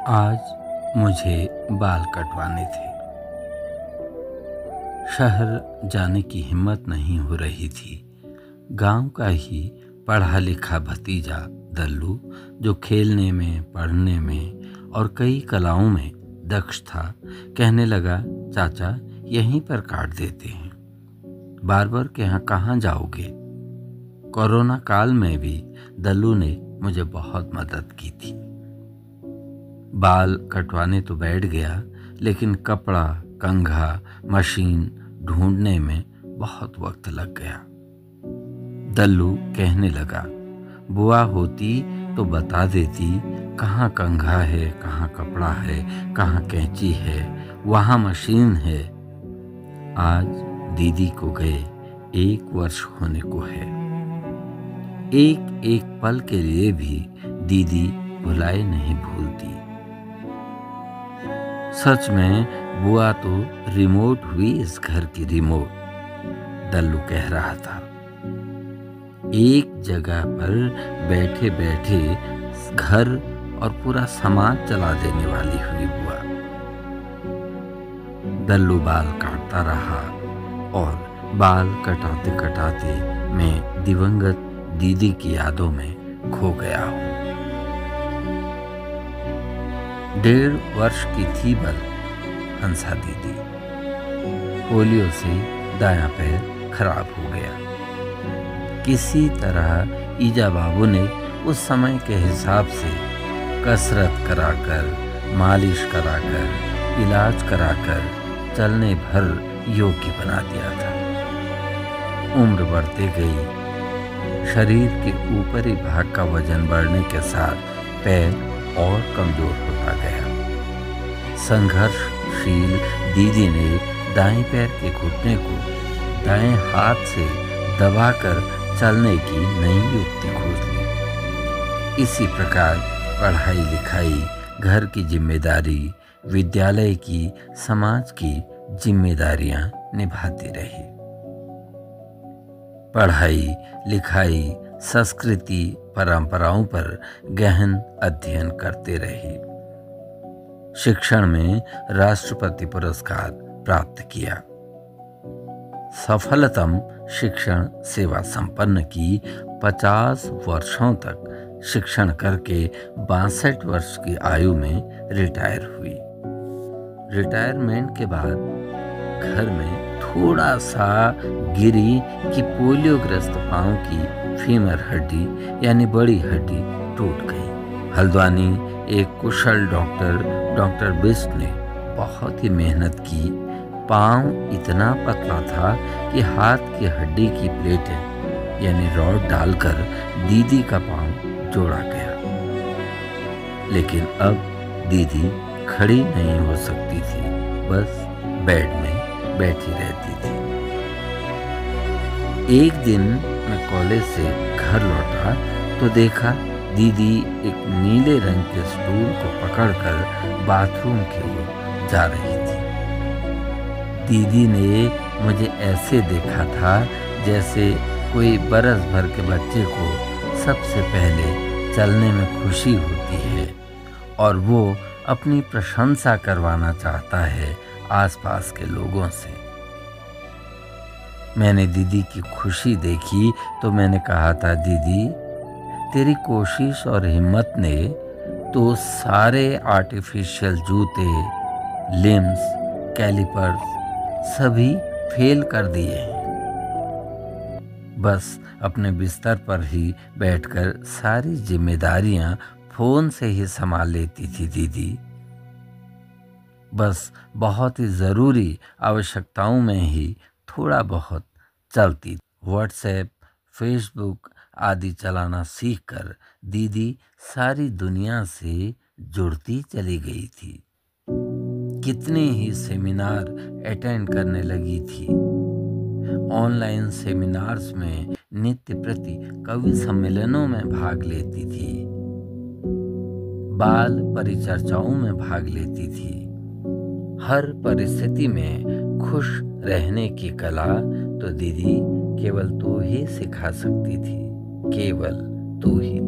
आज मुझे बाल कटवाने थे। शहर जाने की हिम्मत नहीं हो रही थी। गांव का ही पढ़ा लिखा भतीजा दल्लू, जो खेलने में, पढ़ने में और कई कलाओं में दक्ष था, कहने लगा, चाचा यहीं पर काट देते हैं, बार्बर के यहाँ कहाँ जाओगे। कोरोना काल में भी दल्लू ने मुझे बहुत मदद की थी। बाल कटवाने तो बैठ गया, लेकिन कपड़ा, कंघा, मशीन ढूंढने में बहुत वक्त लग गया। दल्लू कहने लगा, बुआ होती तो बता देती कहाँ कंघा है, कहाँ कपड़ा है, कहाँ कैंची है, वहाँ मशीन है। आज दीदी को गए 1 वर्ष होने को है। एक एक पल के लिए भी दीदी भुलाए नहीं भूलती। सच में बुआ तो रिमोट हुई इस घर की रिमोट, दल्लू कह रहा था। एक जगह पर बैठे बैठे घर और पूरा समाज चला देने वाली हुई बुआ। दल्लू बाल काटता रहा और बाल कटाते कटाते मैं दिवंगत दीदी की यादों में खो गया हूँ। 1.5 वर्ष की थी बल हंसा दीदी। पोलियो से दायां पैर खराब हो गया। किसी तरह ईजा बाबू ने उस समय के हिसाब से कसरत कराकर, मालिश कराकर, इलाज कराकर चलने भर योग्य बना दिया था। उम्र बढ़ते गई। शरीर के ऊपरी भाग का वजन बढ़ने के साथ पैर और कमजोर होता गया। संघर्षशील दीदी ने दाएं पैर के घुटने को दाएं हाथ से दबाकर चलने की नई युक्ति खोज ली। इसी प्रकार पढ़ाई लिखाई, घर की जिम्मेदारी, विद्यालय की, समाज की जिम्मेदारियां निभाती रही। पढ़ाई लिखाई, संस्कृति, परंपराओं पर गहन अध्ययन करते रही। शिक्षण में राष्ट्रपति पुरस्कार प्राप्त किया। सफलतम शिक्षण सेवा संपन्न की। 50 वर्षों तक शिक्षण करके 62 वर्ष की आयु में रिटायर हुई। रिटायरमेंट के बाद घर में थोड़ा सा गिरी कि पोलियोग्रस्त पांव की फीमर हड्डी यानी बड़ी हड्डी टूट गई। हल्द्वानी एक कुशल डॉक्टर बिस्ट ने बहुत ही मेहनत की। पांव इतना पतला था कि हाथ की हड्डी की प्लेटें यानी रॉड डालकर दीदी का पांव जोड़ा गया। लेकिन अब दीदी खड़ी नहीं हो सकती थी, बस बेड में बैठी रहती थी। एक दिन मैं कॉलेज से घर लौटा तो देखा दीदी एक नीले रंग के स्टूल को पकड़कर बाथरूम की ओर जा रही थी। दीदी ने मुझे ऐसे देखा था जैसे कोई बरस भर के बच्चे को सबसे पहले चलने में खुशी होती है और वो अपनी प्रशंसा करवाना चाहता है आसपास के लोगों से। मैंने दीदी की खुशी देखी तो मैंने कहा था, दीदी तेरी कोशिश और हिम्मत ने तो सारे आर्टिफिशियल जूते, लिम्स, कैलिपर्स सभी फेल कर दिए हैं। बस अपने बिस्तर पर ही बैठकर सारी जिम्मेदारियां फोन से ही संभाल लेती थी दीदी। बस बहुत ही ज़रूरी आवश्यकताओं में ही थोड़ा बहुत चलती। व्हाट्सएप, फेसबुक आदि चलाना सीखकर दीदी सारी दुनिया से जुड़ती चली गई थी। कितने ही सेमिनार अटेंड करने लगी थी। ऑनलाइन सेमिनार्स में, नित्य प्रति कवि सम्मेलनों में भाग लेती थी। बाल परिचर्चाओं में भाग लेती थी। हर परिस्थिति में खुश रहने की कला तो दीदी केवल तू ही सिखा सकती थी, केवल तू ही।